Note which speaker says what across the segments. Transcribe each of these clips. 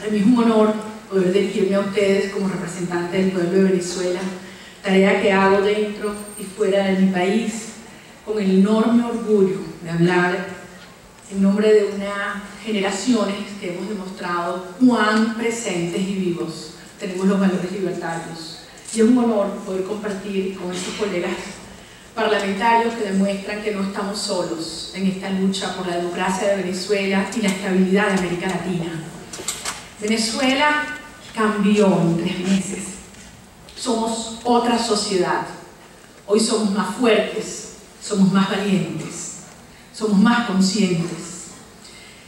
Speaker 1: A mí es un honor poder dirigirme a ustedes como representante del pueblo de Venezuela, tarea que hago dentro y fuera de mi país, con el enorme orgullo de hablar en nombre de unas generaciones que hemos demostrado cuán presentes y vivos tenemos los valores libertarios. Y es un honor poder compartir con estos colegas parlamentarios que demuestran que no estamos solos en esta lucha por la democracia de Venezuela y la estabilidad de América Latina. Venezuela cambió en 3 meses. Somos otra sociedad. Hoy somos más fuertes, somos más valientes, somos más conscientes.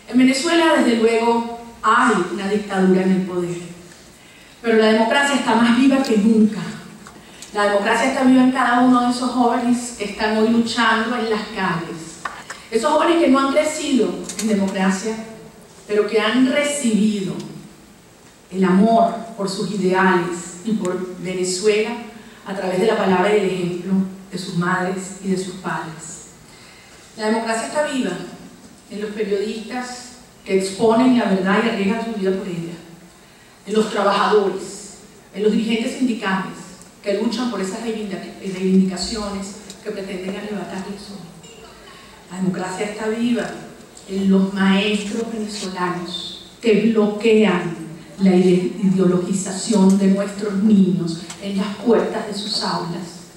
Speaker 1: En Venezuela, desde luego, hay una dictadura en el poder, pero la democracia está más viva que nunca. La democracia está viva en cada uno de esos jóvenes que están hoy luchando en las calles. Esos jóvenes que no han crecido en democracia, pero que han recibido el amor por sus ideales y por Venezuela a través de la palabra y el ejemplo de sus madres y de sus padres. La democracia está viva en los periodistas que exponen la verdad y arriesgan su vida por ella, en los trabajadores, en los dirigentes sindicales que luchan por esas reivindicaciones que pretenden arrebatarles hoy. La democracia está viva en los maestros venezolanos que bloquean la ideologización de nuestros niños en las puertas de sus aulas.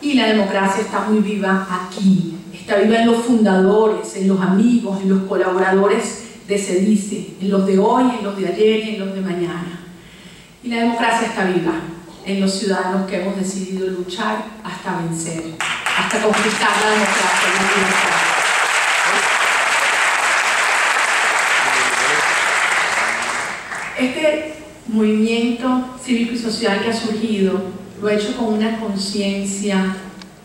Speaker 1: Y la democracia está muy viva aquí, está viva en los fundadores, en los amigos, en los colaboradores de SEDICE, en los de hoy, en los de ayer y en los de mañana. Y la democracia está viva en los ciudadanos que hemos decidido luchar hasta vencer, hasta conquistar la democracia y la libertad. Este movimiento cívico y social que ha surgido lo ha hecho con una conciencia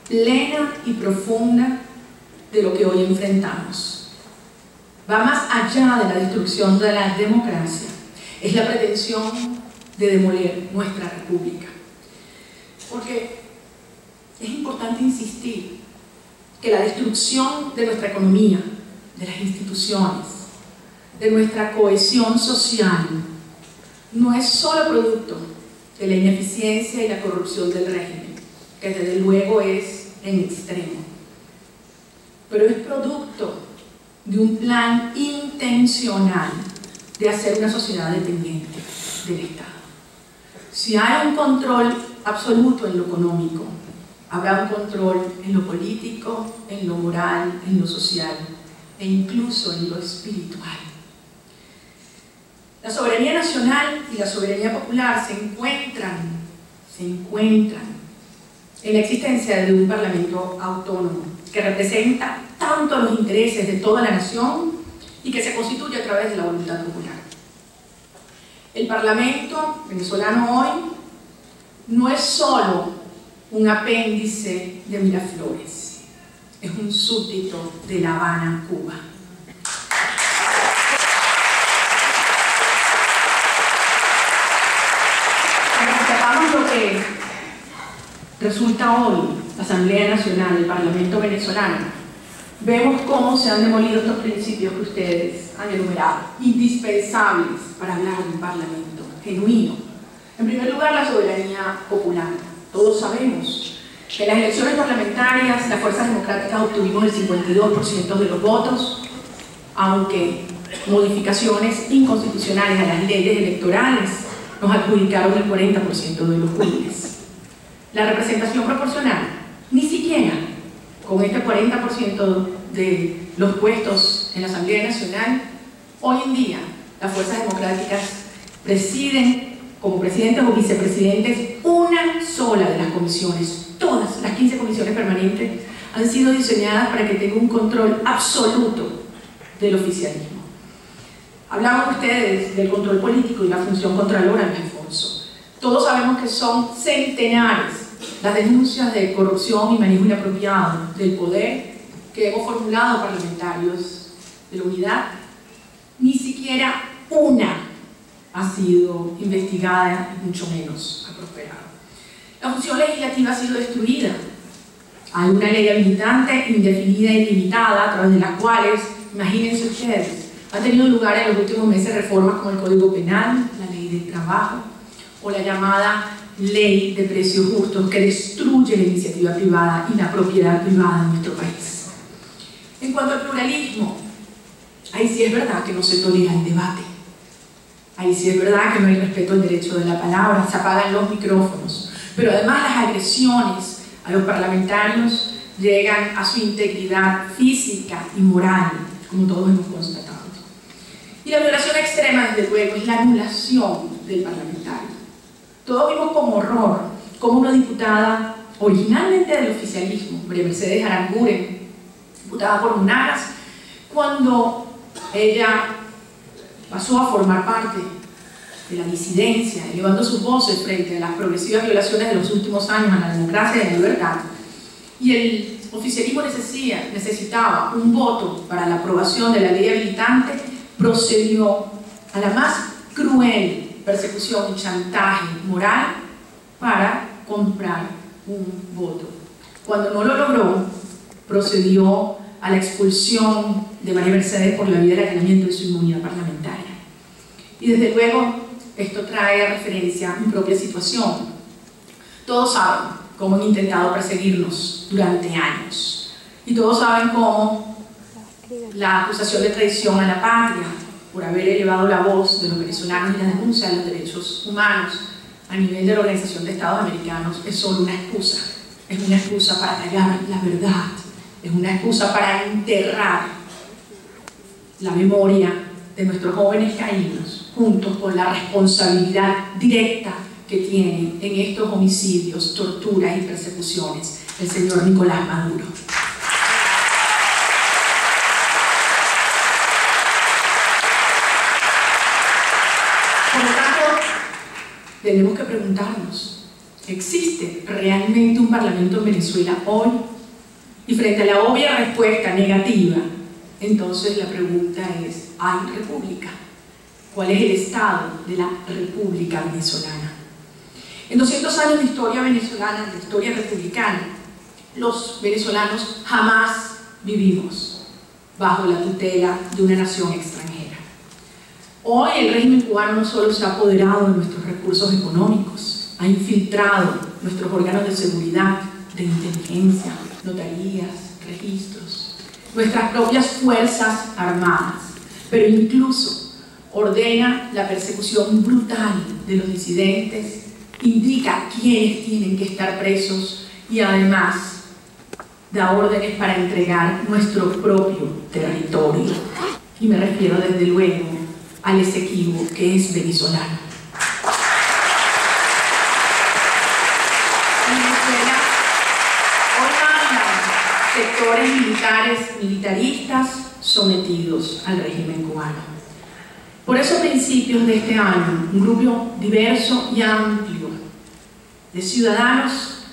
Speaker 1: plena y profunda de lo que hoy enfrentamos. Va más allá de la destrucción de la democracia, es la pretensión de demoler nuestra república. Porque es importante insistir que la destrucción de nuestra economía, de las instituciones, de nuestra cohesión social, no es solo producto de la ineficiencia y la corrupción del régimen, que desde luego es en extremo, pero es producto de un plan intencional de hacer una sociedad dependiente del Estado. Si hay un control absoluto en lo económico, habrá un control en lo político, en lo moral, en lo social e incluso en lo espiritual. La soberanía nacional y la soberanía popular se encuentran en la existencia de un parlamento autónomo que representa tanto los intereses de toda la nación y que se constituye a través de la voluntad popular. El Parlamento venezolano hoy no es solo un apéndice de Miraflores, es un súbdito de La Habana, Cuba. Cuando observamos lo que resulta hoy la Asamblea Nacional, el Parlamento venezolano, vemos cómo se han demolido estos principios que ustedes han enumerado, indispensables para hablar de un parlamento genuino. En primer lugar, la soberanía popular. Todos sabemos que en las elecciones parlamentarias las fuerzas democráticas obtuvimos el 52% de los votos, aunque modificaciones inconstitucionales a las leyes electorales nos adjudicaron el 40% de los jueces. La representación proporcional, ni siquiera con este 40% de los puestos en la Asamblea Nacional, hoy en día las fuerzas democráticas presiden como presidentes o vicepresidentes una sola de las comisiones. Todas las 15 comisiones permanentes han sido diseñadas para que tenga un control absoluto del oficialismo. Hablaban ustedes del control político y la función contralora, Luis Alfonso. Todos sabemos que son centenares las denuncias de corrupción y manejo inapropiado del poder que hemos formulado parlamentarios de la unidad. Ni siquiera una ha sido investigada y mucho menos ha prosperado. La función legislativa ha sido destruida. Hay una ley habilitante indefinida y limitada a través de las cuales, imagínense ustedes, Han tenido lugar en los últimos meses reformas como el Código Penal, la Ley del Trabajo o la llamada Ley de Precios Justos, que destruye la iniciativa privada y la propiedad privada en nuestro país. En cuanto al pluralismo, ahí sí es verdad que no se tolera el debate. Ahí sí es verdad que no hay respeto al derecho de la palabra, se apagan los micrófonos. Pero además las agresiones a los parlamentarios llegan a su integridad física y moral, como todos hemos constatado. Y la violación extrema, desde luego, es la anulación del parlamentario. Todos vimos con horror cómo una diputada originalmente del oficialismo, María Mercedes Aranguren, diputada por Monagas, cuando ella pasó a formar parte de la disidencia, elevando sus voces frente a las progresivas violaciones de los últimos años a la democracia y a la libertad, y el oficialismo necesitaba un voto para la aprobación de la ley habilitante, procedió a la más cruel persecución y chantaje moral para comprar un voto. Cuando no lo logró, procedió a la expulsión de María Mercedes por la vía del allanamiento de su inmunidad parlamentaria. Y desde luego, esto trae a referencia mi propia situación. Todos saben cómo han intentado perseguirnos durante años. Y todos saben cómo la acusación de traición a la patria por haber elevado la voz de los venezolanos y la denuncia de los derechos humanos a nivel de la Organización de Estados Americanos es solo una excusa. Es una excusa para callar la verdad. Es una excusa para enterrar la memoria de nuestros jóvenes caídos, juntos con la responsabilidad directa que tiene en estos homicidios, torturas y persecuciones el señor Nicolás Maduro. Por lo tanto, tenemos que preguntarnos, ¿existe realmente un parlamento en Venezuela hoy? Y frente a la obvia respuesta negativa, entonces la pregunta es, ¿hay república? ¿Cuál es el estado de la república venezolana? En 200 años de historia venezolana, de historia republicana, los venezolanos jamás vivimos bajo la tutela de una nación extranjera. Hoy el régimen cubano no solo se ha apoderado de nuestros recursos económicos, ha infiltrado nuestros órganos de seguridad, de inteligencia, notarías, registros, nuestras propias fuerzas armadas, pero incluso ordena la persecución brutal de los disidentes, indica quiénes tienen que estar presos y además da órdenes para entregar nuestro propio territorio. Y me refiero desde luego al Esequibo, que es venezolano. En Venezuela hoy mandan sectores militares, militaristas sometidos al régimen cubano. Por eso a principios de este año, un grupo diverso y amplio de ciudadanos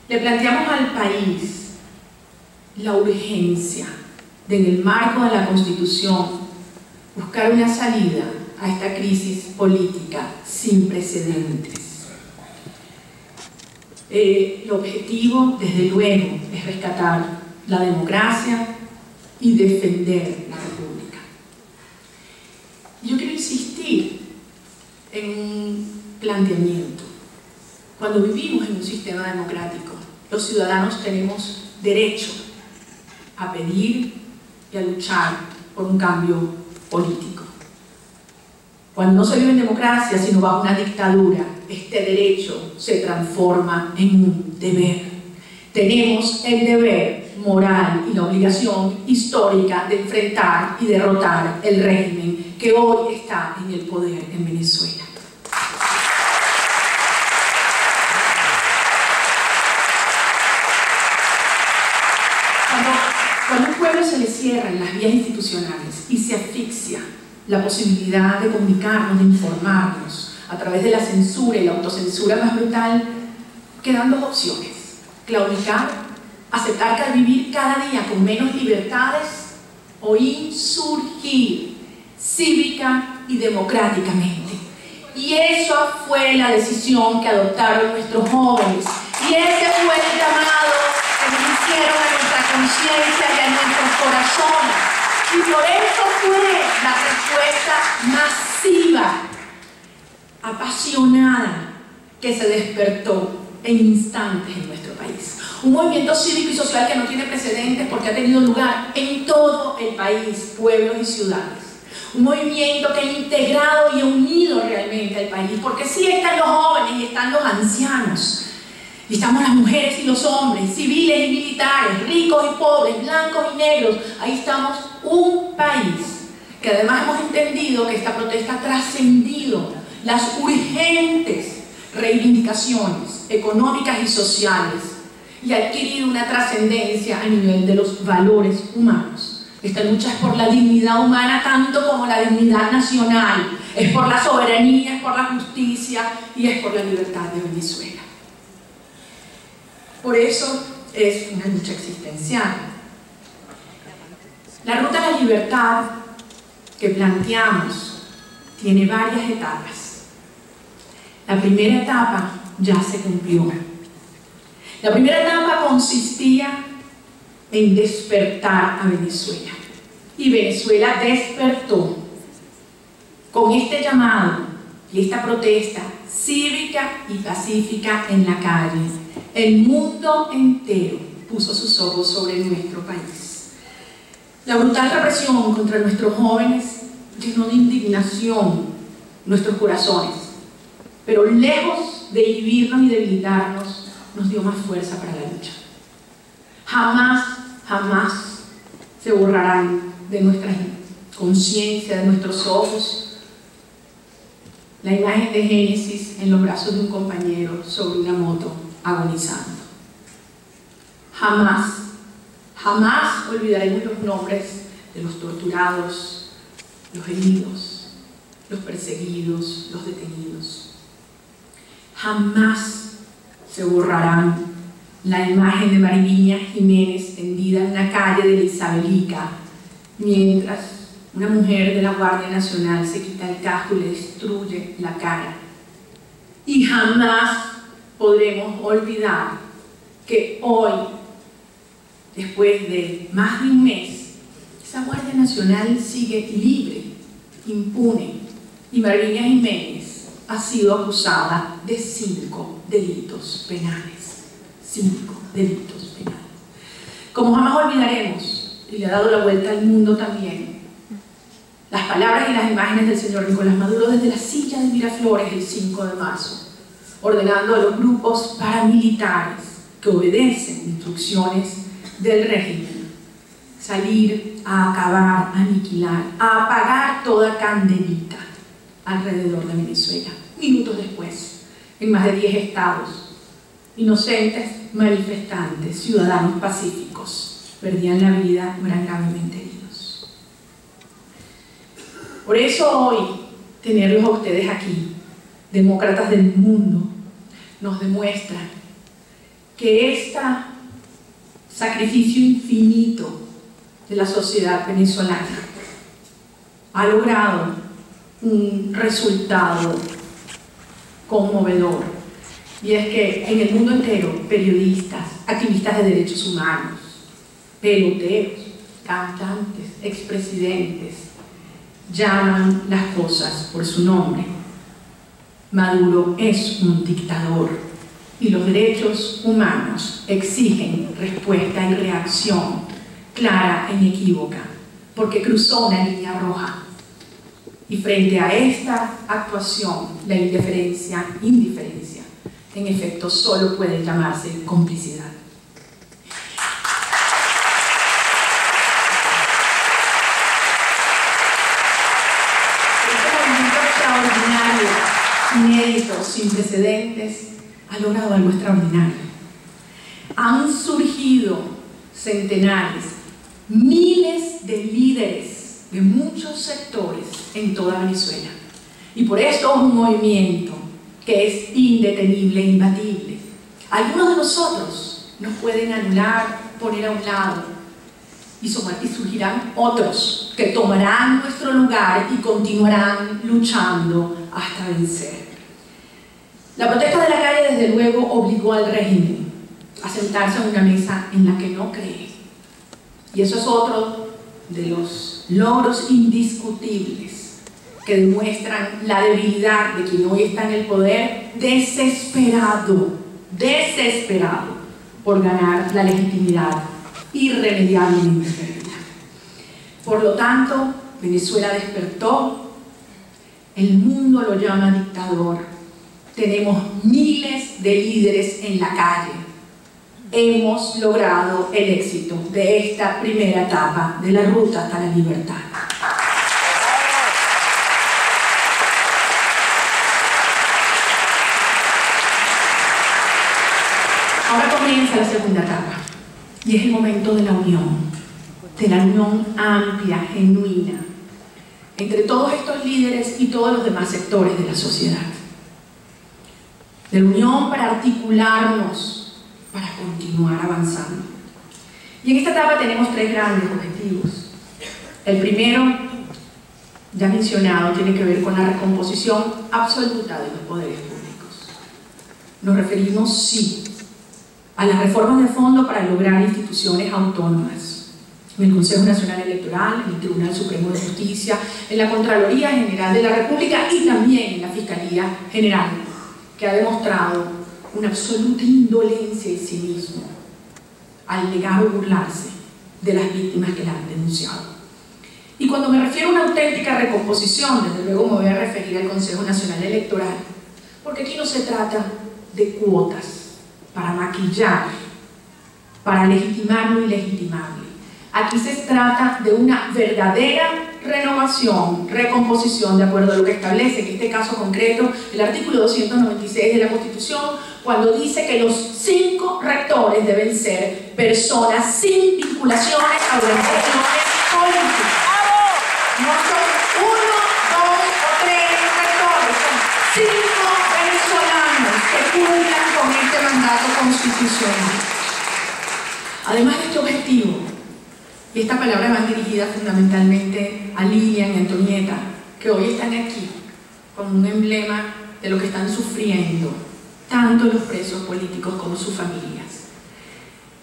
Speaker 1: le planteamos al país la urgencia de, en el marco de la Constitución, buscar una salida a esta crisis política sin precedentes. El objetivo, desde luego, es rescatar la democracia y defender la república. Yo quiero insistir en un planteamiento. Cuando vivimos en un sistema democrático, los ciudadanos tenemos derecho a pedir y a luchar por un cambio político. Cuando no se vive en democracia, sino bajo una dictadura, este derecho se transforma en un deber. Tenemos el deber moral y la obligación histórica de enfrentar y derrotar el régimen que hoy está en el poder en Venezuela. Cuando a un pueblo se le cierran las vías institucionales y se asfixia la posibilidad de comunicarnos, de informarnos a través de la censura y la autocensura más brutal, quedan dos opciones: claudicar, aceptar vivir cada día con menos libertades, o insurgir cívica y democráticamente. Y esa fue la decisión que adoptaron nuestros jóvenes, y ese fue el llamado que nos hicieron a nuestra conciencia y a nuestros corazones Y por eso fue la respuesta masiva, apasionada, que se despertó en instantes en nuestro país. Un movimiento cívico y social que no tiene precedentes porque ha tenido lugar en todo el país, pueblos y ciudades. Un movimiento que ha integrado y unido realmente al país, porque sí están los jóvenes y están los ancianos, y estamos las mujeres y los hombres, civiles y militares, ricos y pobres, blancos y negros. Ahí estamos un país que además hemos entendido que esta protesta ha trascendido las urgentes reivindicaciones económicas y sociales y ha adquirido una trascendencia a nivel de los valores humanos. Esta lucha es por la dignidad humana tanto como la dignidad nacional, es por la soberanía, es por la justicia y es por la libertad de Venezuela. Por eso es una lucha existencial. La ruta a la libertad que planteamos tiene varias etapas. La primera etapa ya se cumplió. La primera etapa consistía en despertar a Venezuela. Y Venezuela despertó con este llamado y esta protesta cívica y pacífica en la calle. El mundo entero puso sus ojos sobre nuestro país. La brutal represión contra nuestros jóvenes llenó de indignación nuestros corazones, pero lejos de inhibirnos y debilitarnos, nos dio más fuerza para la lucha. Jamás, jamás se borrarán de nuestra conciencia, de nuestros ojos, la imagen de Génesis en los brazos de un compañero sobre una moto agonizando. Jamás, jamás olvidaremos los nombres de los torturados, los heridos, los perseguidos, los detenidos. Jamás se borrarán la imagen de Mariviña Jiménez tendida en la calle de la Isabelica, mientras una mujer de la Guardia Nacional se quita el casco y le destruye la cara. Y jamás podremos olvidar que hoy, después de más de un mes, esa Guardia Nacional sigue libre, impune, y Mariviña Jiménez ha sido acusada de 5 delitos penales. 5 delitos penales. Como jamás olvidaremos, y le ha dado la vuelta al mundo también, las palabras y las imágenes del señor Nicolás Maduro desde la silla de Miraflores el 5 de marzo, ordenando a los grupos paramilitares que obedecen instrucciones del régimen salir a acabar, a aniquilar, a apagar toda candelita alrededor de Venezuela. Minutos después, en más de 10 estados, inocentes manifestantes, ciudadanos pacíficos, perdían la vida o eran gravemente heridos. Por eso hoy, tenerlos a ustedes aquí, demócratas del mundo, nos demuestra que este sacrificio infinito de la sociedad venezolana ha logrado un resultado conmovedor, y es que en el mundo entero periodistas, activistas de derechos humanos, peloteros, cantantes, expresidentes llaman las cosas por su nombre. Maduro es un dictador y los derechos humanos exigen respuesta y reacción clara e inequívoca, porque cruzó una línea roja. Y frente a esta actuación, la indiferencia, en efecto, solo puede llamarse complicidad. Este movimiento extraordinario, inédito, sin precedentes, ha logrado algo extraordinario. Han surgido centenares, miles de líderes de muchos sectores en toda Venezuela. Y por esto es un movimiento que es indetenible e imbatible. Algunos de nosotros nos pueden anular, poner a un lado, y surgirán otros que tomarán nuestro lugar y continuarán luchando hasta vencer. La protesta de la calle, desde luego, obligó al régimen a sentarse a una mesa en la que no cree. Y eso es otro de los logros indiscutibles que demuestran la debilidad de quien hoy está en el poder, desesperado por ganar la legitimidad irremediablemente perdida. Por lo tanto, Venezuela despertó, el mundo lo llama dictador, tenemos miles de líderes en la calle. Hemos logrado el éxito de esta primera etapa de la ruta hasta la libertad. Ahora comienza la segunda etapa y es el momento de la unión amplia, genuina, entre todos estos líderes y todos los demás sectores de la sociedad. De la unión para articularnos, para continuar avanzando. Y en esta etapa tenemos tres grandes objetivos. El primero, ya mencionado, tiene que ver con la recomposición absoluta de los poderes públicos. Nos referimos, sí, a las reformas de fondo para lograr instituciones autónomas, en el Consejo Nacional Electoral, en el Tribunal Supremo de Justicia, en la Contraloría General de la República y también en la Fiscalía General, que ha demostrado una absoluta indolencia y cinismo al negar o burlarse de las víctimas que la han denunciado. Y cuando me refiero a una auténtica recomposición, desde luego me voy a referir al Consejo Nacional Electoral, porque aquí no se trata de cuotas para maquillar, para legitimar lo ilegitimable. Aquí se trata de una verdadera renovación, recomposición, de acuerdo a lo que establece, en este caso concreto, el artículo 296 de la Constitución, cuando dice que los 5 rectores deben ser personas sin vinculaciones a organizaciones políticas. No son 1, 2 o 3 rectores, son 5 venezolanos que cumplan con este mandato constitucional. Además de este objetivo, y estas palabras van dirigidas fundamentalmente a Lilian y Antonieta, que hoy están aquí con un emblema de lo que están sufriendo tanto los presos políticos como sus familias.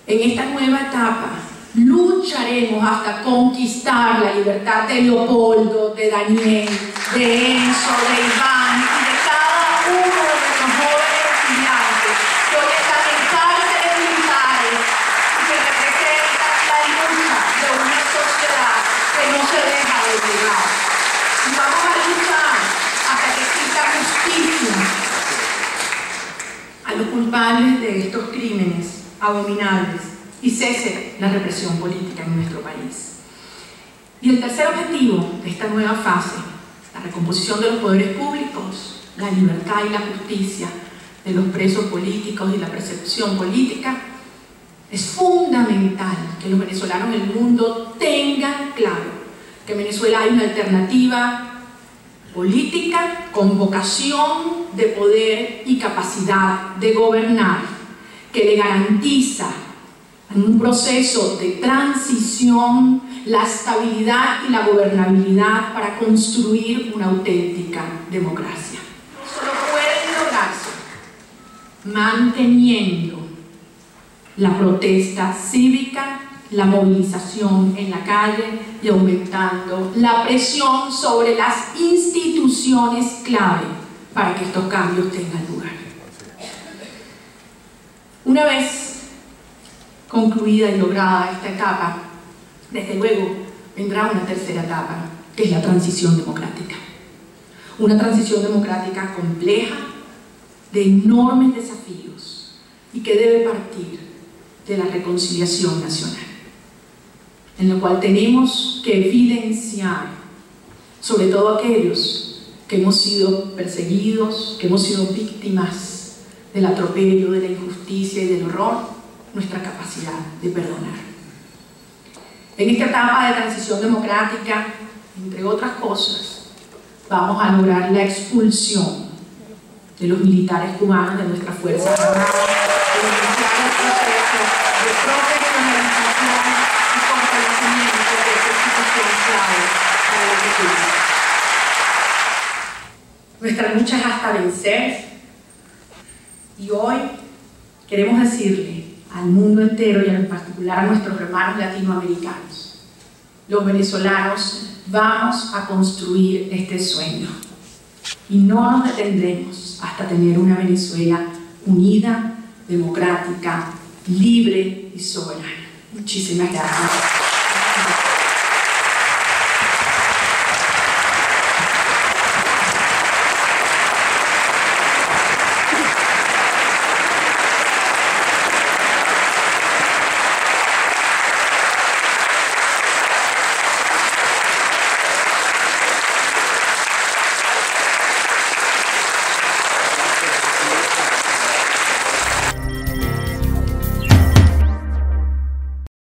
Speaker 1: En esta nueva etapa lucharemos hasta conquistar la libertad de Leopoldo, de Daniel, de Enzo, de Iván y de cada uno de nuestros jóvenes estudiantes que hoy están en cárceles militares y que representan la lucha de una sociedad que no se deja de doblegar. Y vamos a luchar hasta que exista justicia a los culpables de estos crímenes abominables y cese la represión política en nuestro país. Y el tercer objetivo de esta nueva fase, la recomposición de los poderes públicos, la libertad y la justicia de los presos políticos y la persecución política, es fundamental que los venezolanos en el mundo tengan claro que en Venezuela hay una alternativa política con vocación de poder y capacidad de gobernar, que le garantiza en un proceso de transición la estabilidad y la gobernabilidad para construir una auténtica democracia. Solo puede lograrse manteniendo la protesta cívica, la movilización en la calle y aumentando la presión sobre las instituciones clave para que estos cambios tengan lugar. Una vez concluida y lograda esta etapa, desde luego vendrá una tercera etapa, que es la transición democrática. Una transición democrática compleja, de enormes desafíos y que debe partir de la reconciliación nacional, en la cual tenemos que evidenciar, sobre todo aquellos que hemos sido perseguidos, que hemos sido víctimas del atropello, de la injusticia y del horror, nuestra capacidad de perdonar. En esta etapa de transición democrática, entre otras cosas, vamos a lograr la expulsión de los militares cubanos de nuestras Fuerzas Armadas, y iniciar el proceso de profesionalización y fortalecimiento de esta institución clave para el futuro. Nuestra lucha es hasta vencer, y hoy queremos decirle al mundo entero y en particular a nuestros hermanos latinoamericanos los venezolanos vamos a construir este sueño y no nos detendremos hasta tener una Venezuela unida, democrática, libre y soberana. Muchísimas gracias.